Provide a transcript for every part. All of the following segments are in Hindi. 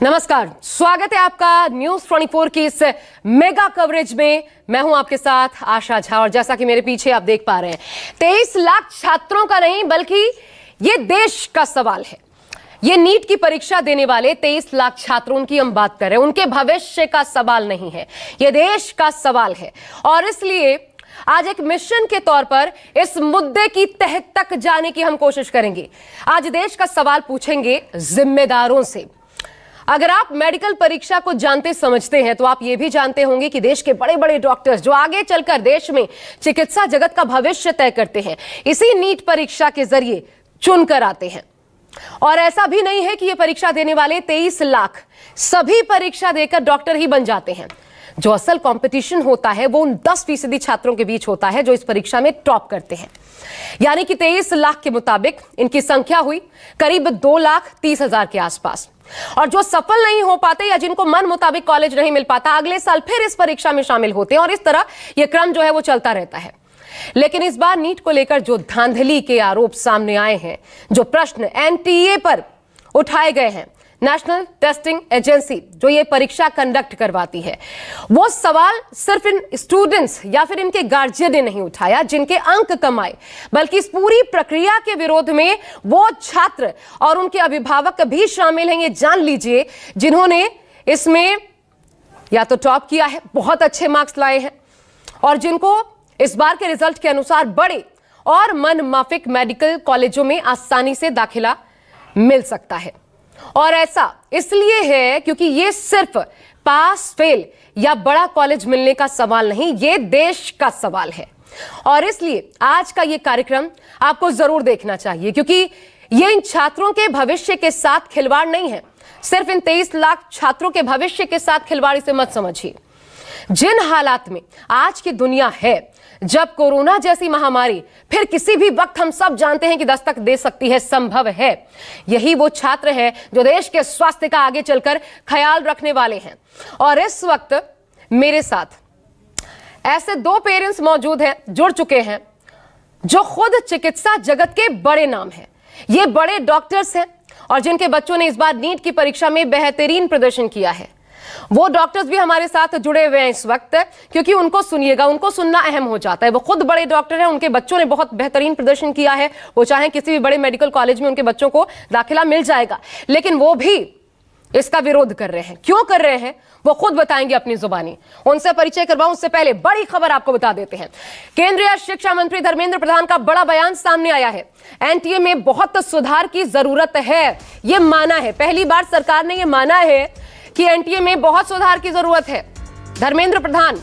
नमस्कार, स्वागत है आपका न्यूज 24 की इस मेगा कवरेज में। मैं हूं आपके साथ आशा झा और जैसा कि मेरे पीछे आप देख पा रहे हैं 23 लाख छात्रों का नहीं बल्कि ये देश का सवाल है। ये नीट की परीक्षा देने वाले 23 लाख छात्रों की हम बात कर रहे हैं, उनके भविष्य का सवाल नहीं है, ये देश का सवाल है। और इसलिए आज एक मिशन के तौर पर इस मुद्दे की तह तक जाने की हम कोशिश करेंगे। आज देश का सवाल पूछेंगे जिम्मेदारों से। अगर आप मेडिकल परीक्षा को जानते समझते हैं तो आप ये भी जानते होंगे कि देश के बड़े बड़े डॉक्टर्स जो आगे चलकर देश में चिकित्सा जगत का भविष्य तय करते हैं, इसी नीट परीक्षा के जरिए चुनकर आते हैं। और ऐसा भी नहीं है कि ये परीक्षा देने वाले 23 लाख सभी परीक्षा देकर डॉक्टर ही बन जाते हैं। जो असल कंपटीशन होता है वो उन 10% छात्रों के बीच होता है जो इस परीक्षा में टॉप करते हैं। यानी कि 23 लाख के मुताबिक इनकी संख्या हुई करीब 2,30,000 के आसपास। और जो सफल नहीं हो पाते या जिनको मन मुताबिक कॉलेज नहीं मिल पाता, अगले साल फिर इस परीक्षा में शामिल होते हैं और इस तरह यह क्रम जो है वो चलता रहता है। लेकिन इस बार नीट को लेकर जो धांधली के आरोप सामने आए हैं, जो प्रश्न एनटीए पर उठाए गए हैं, नेशनल टेस्टिंग एजेंसी जो ये परीक्षा कंडक्ट करवाती है, वो सवाल सिर्फ इन स्टूडेंट्स या फिर इनके गार्जियन ने नहीं उठाया जिनके अंक कम आए, बल्कि इस पूरी प्रक्रिया के विरोध में वो छात्र और उनके अभिभावक भी शामिल हैं। ये जान लीजिए जिन्होंने इसमें या तो टॉप किया है, बहुत अच्छे मार्क्स लाए हैं, और जिनको इस बार के रिजल्ट के अनुसार बड़े और मन माफिक मेडिकल कॉलेजों में आसानी से दाखिला मिल सकता है। और ऐसा इसलिए है क्योंकि ये सिर्फ पास फेल या बड़ा कॉलेज मिलने का सवाल नहीं, ये देश का सवाल है। और इसलिए आज का ये कार्यक्रम आपको जरूर देखना चाहिए, क्योंकि ये इन छात्रों के भविष्य के साथ खिलवाड़ नहीं है। सिर्फ इन 23 लाख छात्रों के भविष्य के साथ खिलवाड़ इसे मत समझिए। जिन हालात में आज की दुनिया है, जब कोरोना जैसी महामारी फिर किसी भी वक्त हम सब जानते हैं कि दस्तक दे सकती है, संभव है, यही वो छात्र हैं जो देश के स्वास्थ्य का आगे चलकर ख्याल रखने वाले हैं। और इस वक्त मेरे साथ ऐसे 2 पेरेंट्स मौजूद हैं, जुड़ चुके हैं, जो खुद चिकित्सा जगत के बड़े नाम हैं। ये बड़े डॉक्टर्स हैं और जिनके बच्चों ने इस बार नीट की परीक्षा में बेहतरीन प्रदर्शन किया है। वो डॉक्टर्स भी हमारे साथ जुड़े हुए हैं इस वक्त, क्योंकि उनको सुनिएगा, उनको सुनना अहम हो जाता है। वो खुद बड़े डॉक्टर हैं, उनके बच्चों ने बहुत बेहतरीन प्रदर्शन किया है। वो चाहे किसी भी बड़े मेडिकल कॉलेज में उनके बच्चों को दाखिला मिल जाएगा, लेकिन वो भी इसका विरोध कर रहे हैं। क्यों कर रहे हैं वो खुद बताएंगे अपनी जुबानी। उनसे परिचय करवाऊं उससे पहले बड़ी खबर आपको बता देते हैं। केंद्रीय शिक्षा मंत्री धर्मेंद्र प्रधान का बड़ा बयान सामने आया है। एनटीए में बहुत सुधार की जरूरत है, ये माना है। पहली बार सरकार ने यह माना है कि एनटीए में बहुत सुधार की जरूरत है। धर्मेंद्र प्रधान,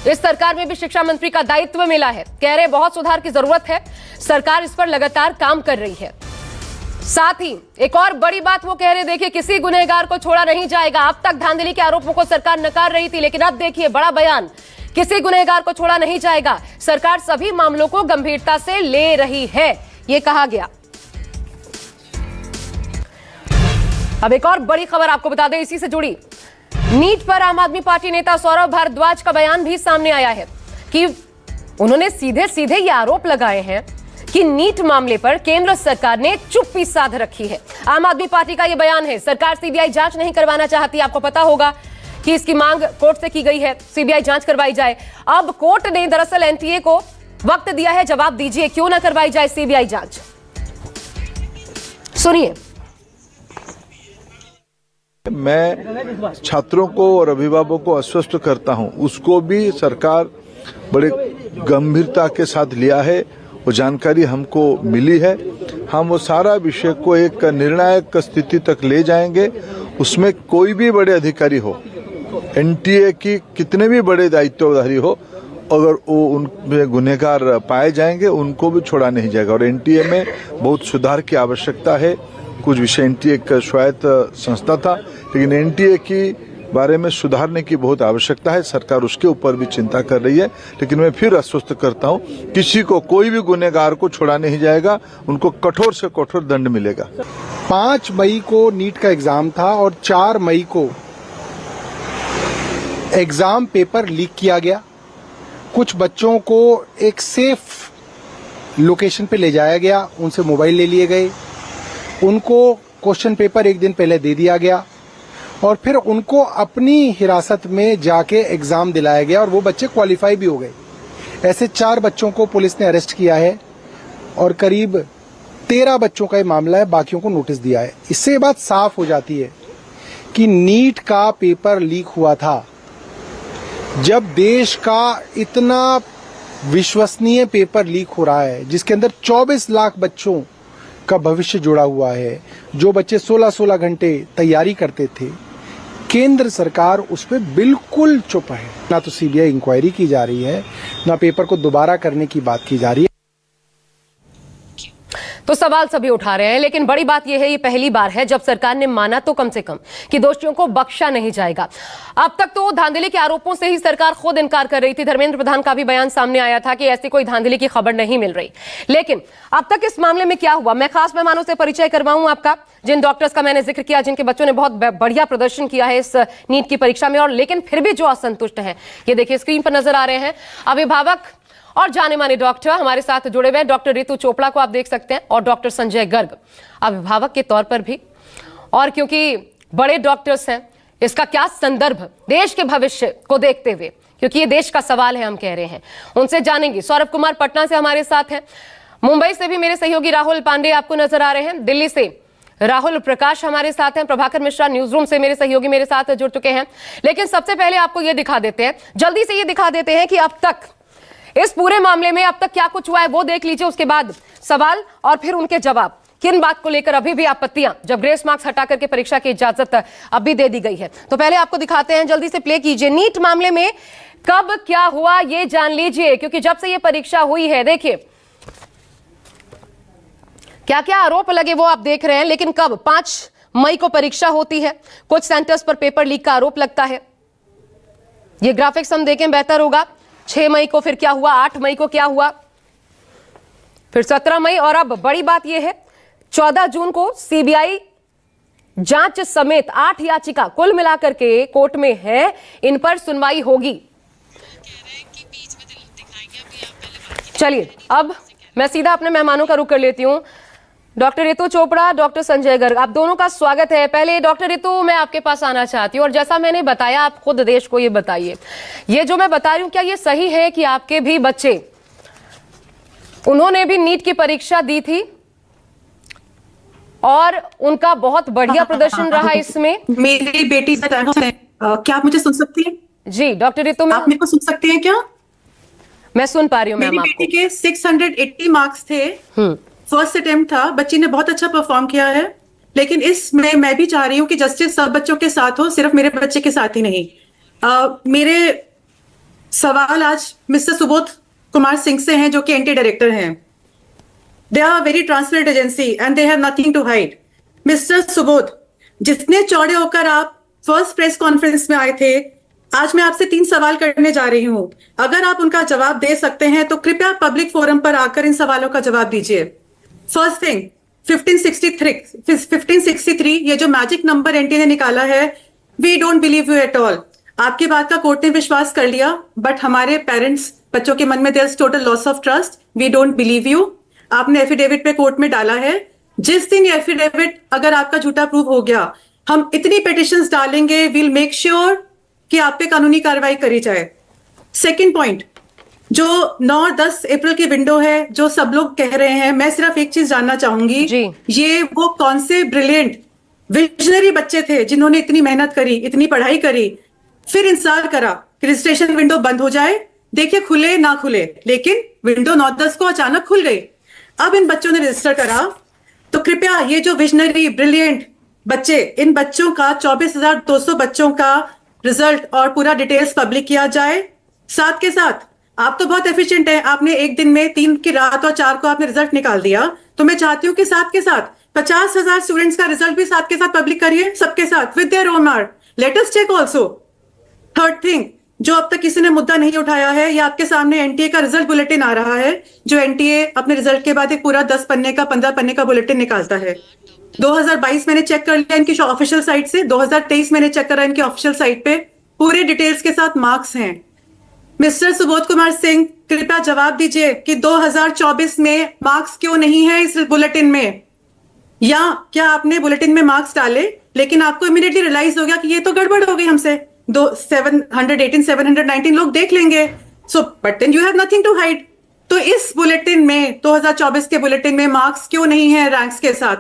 इस सरकार में भी शिक्षा मंत्री का दायित्व मिला है, कह रहे बहुत सुधार की जरूरत है, सरकार इस पर लगातार काम कर रही है। साथ ही एक और बड़ी बात वो कह रहे, देखिए किसी गुनहगार को छोड़ा नहीं जाएगा। अब तक धांधली के आरोपों को सरकार नकार रही थी, लेकिन अब देखिए बड़ा बयान, किसी गुनहगार को छोड़ा नहीं जाएगा, सरकार सभी मामलों को गंभीरता से ले रही है, ये कहा गया। अब एक और बड़ी खबर आपको बता दें इसी से जुड़ी। नीट पर आम आदमी पार्टी नेता सौरभ भारद्वाज का बयान भी सामने आया है कि उन्होंने सीधे सीधे ये आरोप लगाए हैं कि नीट मामले पर केंद्र सरकार ने चुप्पी साध रखी है। आम आदमी पार्टी का यह बयान है, सरकार सीबीआई जांच नहीं करवाना चाहती। आपको पता होगा कि इसकी मांग कोर्ट से की गई है, सीबीआई जांच करवाई जाए। अब कोर्ट ने दरअसल एनटीए को वक्त दिया है, जवाब दीजिए क्यों ना करवाई जाए सीबीआई जांच। सुनिए। मैं छात्रों को और अभिभावकों को आश्वस्त करता हूं, उसको भी सरकार बड़े गंभीरता के साथ लिया है। वो जानकारी हमको मिली है, हम वो सारा विषय को एक निर्णायक स्थिति तक ले जाएंगे। उसमें कोई भी बड़े अधिकारी हो, एनटीए की कितने भी बड़े दायित्वधारी हो, अगर वो उनमें गुनहगार पाए जाएंगे उनको भी छोड़ा नहीं जाएगा। और एनटीए में बहुत सुधार की आवश्यकता है। कुछ विषय एनटीए एक स्वायत्त संस्था था, लेकिन एनटीए की बारे में सुधारने की बहुत आवश्यकता है। सरकार उसके ऊपर भी चिंता कर रही है, लेकिन मैं फिर आश्वस्त करता हूं, किसी को, कोई भी गुनहगार को छोड़ा नहीं जाएगा, उनको कठोर से कठोर दंड मिलेगा। 5 मई को नीट का एग्जाम था और 4 मई को एग्जाम पेपर लीक किया गया। कुछ बच्चों को एक सेफ लोकेशन पे ले जाया गया, उनसे मोबाइल ले लिए गए, उनको क्वेश्चन पेपर एक दिन पहले दे दिया गया। और फिर उनको अपनी हिरासत में जाके एग्जाम दिलाया गया और वो बच्चे क्वालिफाई भी हो गए। ऐसे 4 बच्चों को पुलिस ने अरेस्ट किया है और करीब 13 बच्चों का ये मामला है, बाकियों को नोटिस दिया है। इससे ये बात साफ हो जाती है कि नीट का पेपर लीक हुआ था। जब देश का इतना विश्वसनीय पेपर लीक हो रहा है जिसके अंदर 24 लाख बच्चों का भविष्य जुड़ा हुआ है, जो बच्चे 16-16 घंटे तैयारी करते थे, केंद्र सरकार उस पर बिल्कुल चुप है। ना तो सीबीआई इंक्वायरी की जा रही है, ना पेपर को दोबारा करने की बात की जा रही है। तो सवाल सभी उठा रहे हैं, लेकिन बड़ी बात यह है, ये पहली बार है जब सरकार ने माना तो कम से कम कि दोषियों को बख्शा नहीं जाएगा। अब तक तो धांधली के आरोपों से ही सरकार खुद इनकार कर रही थी। धर्मेंद्र प्रधान का भी बयान सामने आया था कि ऐसी कोई धांधली की खबर नहीं मिल रही। लेकिन अब तक इस मामले में क्या हुआ, मैं खास मेहमानों से परिचय करवाऊं आपका, जिन डॉक्टर्स का मैंने जिक्र किया, जिनके बच्चों ने बहुत बढ़िया प्रदर्शन किया है इस नीट की परीक्षा में, और लेकिन फिर भी जो असंतुष्ट हैं, ये देखिए स्क्रीन पर नजर आ रहे हैं। अभिभावक और जाने माने डॉक्टर हमारे साथ जुड़े हुए हैं। डॉक्टर रितु चोपड़ा को आप देख सकते हैं और डॉक्टर संजय गर्ग अभिभावक के तौर पर भी, और क्योंकि बड़े डॉक्टर्स हैं, इसका क्या संदर्भ देश के भविष्य को देखते हुए, क्योंकि ये देश का सवाल है, हम कह रहे हैं, उनसे जानेंगे। सौरभ कुमार पटना से हमारे साथ हैं, मुंबई से भी मेरे सहयोगी राहुल पांडे आपको नजर आ रहे हैं, दिल्ली से राहुल प्रकाश हमारे साथ हैं, प्रभाकर मिश्रा न्यूज रूम से मेरे सहयोगी मेरे साथ जुड़ चुके हैं। लेकिन सबसे पहले आपको ये दिखा देते हैं, जल्दी से ये दिखा देते हैं कि अब तक इस पूरे मामले में अब तक क्या कुछ हुआ है, वो देख लीजिए। उसके बाद सवाल और फिर उनके जवाब, किन बात को लेकर अभी भी आपत्तियां, जब ग्रेस मार्क्स हटा करके परीक्षा की इजाजत अब भी दे दी गई है। तो पहले आपको दिखाते हैं, जल्दी से प्ले कीजिए। नीट मामले में कब क्या हुआ ये जान लीजिए, क्योंकि जब से ये परीक्षा हुई है, देखिए क्या क्या आरोप लगे वो आप देख रहे हैं। लेकिन कब, 5 मई को परीक्षा होती है, कुछ सेंटर्स पर पेपर लीक का आरोप लगता है। ये ग्राफिक्स हम देखें बेहतर होगा। 6 मई को फिर क्या हुआ, 8 मई को क्या हुआ, फिर 17 मई, और अब बड़ी बात यह है 14 जून को सीबीआई जांच समेत 8 याचिका कुल मिलाकर के कोर्ट में है, इन पर सुनवाई होगी। चलिए अब मैं सीधा अपने मेहमानों का रुख कर लेती हूं। डॉक्टर रितु चोपड़ा, डॉक्टर संजय गर्ग, आप दोनों का स्वागत है। पहले डॉक्टर रितु, मैं आपके पास आना चाहती हूँ, और जैसा मैंने बताया, आप खुद देश को ये बताइए, ये जो मैं बता रही हूँ क्या ये सही है कि आपके भी बच्चे, उन्होंने भी नीट की परीक्षा दी थी और उनका बहुत बढ़िया प्रदर्शन रहा इसमें? मेरी बेटी क्या आप मुझे सुन सकती हैं? जी डॉक्टर रितु, आप मेरे को सुन सकते हैं क्या? मैं सुन पा रही हूँ। मेरी बेटी के 680 मार्क्स थे, फर्स्ट अटेम्प्ट था, बच्ची ने बहुत अच्छा परफॉर्म किया है। लेकिन इसमें मैं भी चाह रही हूँ कि जस्टिस सब बच्चों के साथ हो, सिर्फ मेरे बच्चे के साथ ही नहीं। मेरे सवाल आज मिस्टर सुबोध कुमार सिंह से हैं, जो कि एनटी डायरेक्टर हैं। They are very transparent agency and they have nothing to hide. Mister Subodh, जितने चौड़े होकर आप फर्स्ट प्रेस कॉन्फ्रेंस में आए थे, आज मैं आपसे 3 सवाल करने जा रही हूं। अगर आप उनका जवाब दे सकते हैं तो कृपया पब्लिक फोरम पर आकर इन सवालों का जवाब दीजिए। फर्स्ट थिंग, 1563 ये जो मैजिक नंबर एनटी ने निकाला है, we don't believe you at all. आपकी बात का कोर्ट ने विश्वास कर लिया, बट हमारे पेरेंट्स, बच्चों के मन में there is total loss of trust. We don't believe you. आपने एफिडेविट पे कोर्ट में डाला है। जिस दिन ये एफिडेविट अगर आपका झूठा प्रूव हो गया, हम इतनी पिटिशंस डालेंगे, वील मेक श्योर कि आप पे कानूनी कार्रवाई करी जाए। सेकंड पॉइंट, जो 9-10 अप्रैल की विंडो है, जो सब लोग कह रहे हैं, मैं सिर्फ एक चीज जानना चाहूंगी, ये वो कौन से ब्रिलियंट विजनरी बच्चे थे जिन्होंने इतनी मेहनत करी, इतनी पढ़ाई करी, फिर इंतजार करा कि रजिस्ट्रेशन विंडो बंद हो जाए, देखिए खुले ना खुले, लेकिन विंडो 9-10 को अचानक खुल गई। अब इन बच्चों ने रजिस्टर करा, तो कृपया ये जो विजनरी ब्रिलियंट बच्चे, इन बच्चों का 24,200 बच्चों का रिजल्ट और पूरा डिटेल्स पब्लिक किया जाए। साथ के साथ आप तो बहुत एफिशिएंट हैं, आपने एक दिन में 3 की रात और 4 को आपने रिजल्ट निकाल दिया, तो मैं चाहती हूँ कि साथ के साथ 50,000 स्टूडेंट्स का रिजल्ट भी साथ के साथ पब्लिक करिए, सबके साथ with their own mark. Let us check also. Third thing, जो अब तक किसी ने मुद्दा नहीं उठाया है, ये आपके सामने एनटीए का रिजल्ट बुलेटिन आ रहा है, जो एनटीए अपने रिजल्ट के बाद एक पूरा 10 पन्ने का 15 पन्ने का बुलेटिन निकालता है। 2022 मैंने चेक कर लिया इनकी ऑफिशियल साइट से, 2023 मैंने चेक करा इनकी ऑफिशियल साइट पे, पूरे डिटेल्स के साथ मार्क्स हैं। मिस्टर सुबोध कुमार सिंह, कृपया जवाब दीजिए कि 2024 में मार्क्स क्यों नहीं है इस बुलेटिन में? या क्या आपने बुलेटिन में मार्क्स डाले लेकिन आपको इमीडिएटली रियलाइज हो गया कि ये तो गड़बड़ हो गई हमसे, 718 719 लोग देख लेंगे, so but then you have nothing to hide. तो इस बुलेटिन में 2024 के बुलेटिन में मार्क्स क्यों नहीं है रैंक्स के साथ?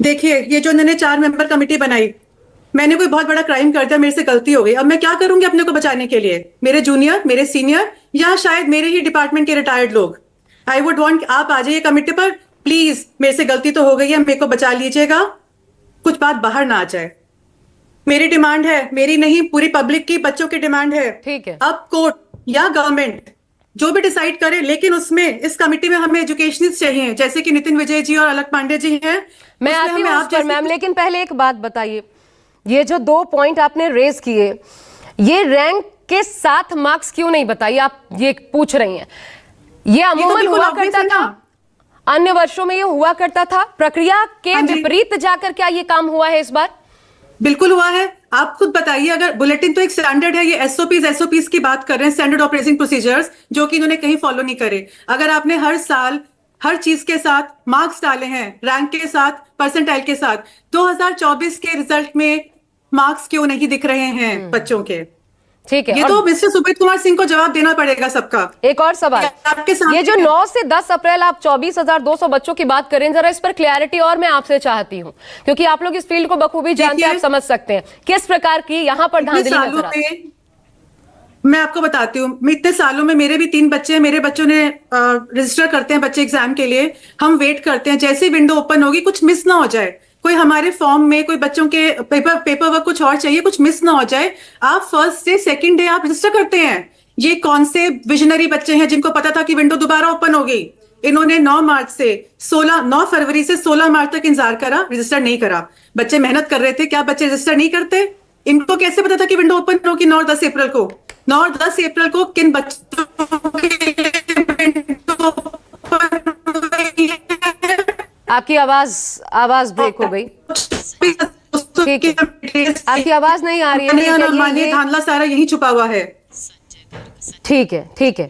देखिए, ये जो उन्होंने 4 मेंबर कमेटी बनाई, मैंने कोई बहुत बड़ा क्राइम कर दिया, मेरे से गलती हो गई, अब मैं क्या करूंगी अपने को बचाने के लिए? मेरे जूनियर, मेरे सीनियर, या शायद मेरे ही डिपार्टमेंट के रिटायर्ड लोग। आई वुड वांट आप आ जाइए कमेटी पर, प्लीज, मेरे से गलती तो हो गई है, मेरे को बचा लीजिएगा, कुछ बात बाहर ना आ जाए। मेरी डिमांड है, मेरी नहीं, पूरी पब्लिक की, बच्चों की डिमांड है। ठीक है। अब कोर्ट या गवर्नमेंट जो भी डिसाइड करे, लेकिन उसमें इस कमेटी में हमें एजुकेशनिस्ट चाहिए, जैसे कि नितिन विजय जी और अलक पांडे जी हैं। मैं उसमें आती हमें हूँ आप उस पर जैसे- मैम, लेकिन पहले एक बात बताइए, ये जो 2 पॉइंट आपने रेज किए, ये रैंक के साथ मार्क्स क्यों नहीं बताइए? आप ये पूछ रही हैं, ये अमूमन बिल्कुल हुआ obvious करता है था, ना। अन्य वर्षों में ये हुआ करता था, प्रक्रिया के हाँ जी। विपरीत जाकर क्या ये काम हुआ है इस बार? बिल्कुल हुआ है। आप खुद बताइए, अगर बुलेटिन तो एक स्टैंडर्ड है, ये एसओपीज की बात कर रहे हैं, स्टैंडर्ड ऑपरेटिंग प्रोसीजर्स, जो कि इन्होंने कहीं फॉलो नहीं करे। अगर आपने हर साल हर चीज के साथ मार्क्स डाले हैं, रैंक के साथ, परसेंटाइल के साथ, 2024 के रिजल्ट में मार्क्स क्यों नहीं दिख रहे हैं बच्चों के? ठीक है। ये और तो मिस्टर सुब्रत कुमार सिंह को जवाब देना पड़ेगा सबका। एक और सवाल, आपके सामने ये जो 9 से 10 अप्रैल आप 24,200 बच्चों की बात करें, जरा इस पर क्लैरिटी और मैं आपसे चाहती हूं, क्योंकि आप लोग इस फील्ड को बखूबी जानते हैं, आप देखिए, समझ सकते हैं किस प्रकार की यहां पर इतने धांधली सालों नजर आती है। में मैं आपको बताती हूँ, इतने सालों में मेरे भी 3 बच्चे हैं, मेरे बच्चों ने रजिस्टर करते हैं बच्चे एग्जाम के लिए, हम वेट करते हैं, जैसे ही विंडो ओपन होगी कुछ मिस ना हो जाए, कोई हमारे फॉर्म में कोई बच्चों के पेपर वर्क कुछ और चाहिए, कुछ मिस ना हो जाए, आप फर्स्ट डे सेकंड डे आप रजिस्टर करते हैं। ये कौन से विजनरी बच्चे हैं जिनको पता था कि विंडो दोबारा ओपन होगी? इन्होंने 9 फरवरी से 16 मार्च तक इंतजार करा, रजिस्टर नहीं करा। बच्चे मेहनत कर रहे थे, क्या बच्चे रजिस्टर नहीं करते? इनको कैसे पता था कि विंडो ओपन होगी 9 और 10 अप्रैल को? 9 और 10 अप्रैल को किन बच्चों के विंडो ओपन हुई है? आपकी आवाज ब्रेक हो गई, ठीक है, आपकी आवाज नहीं आ रही है, मानिए, धांधला सारा यही छुपा हुआ है। ठीक है, ठीक है।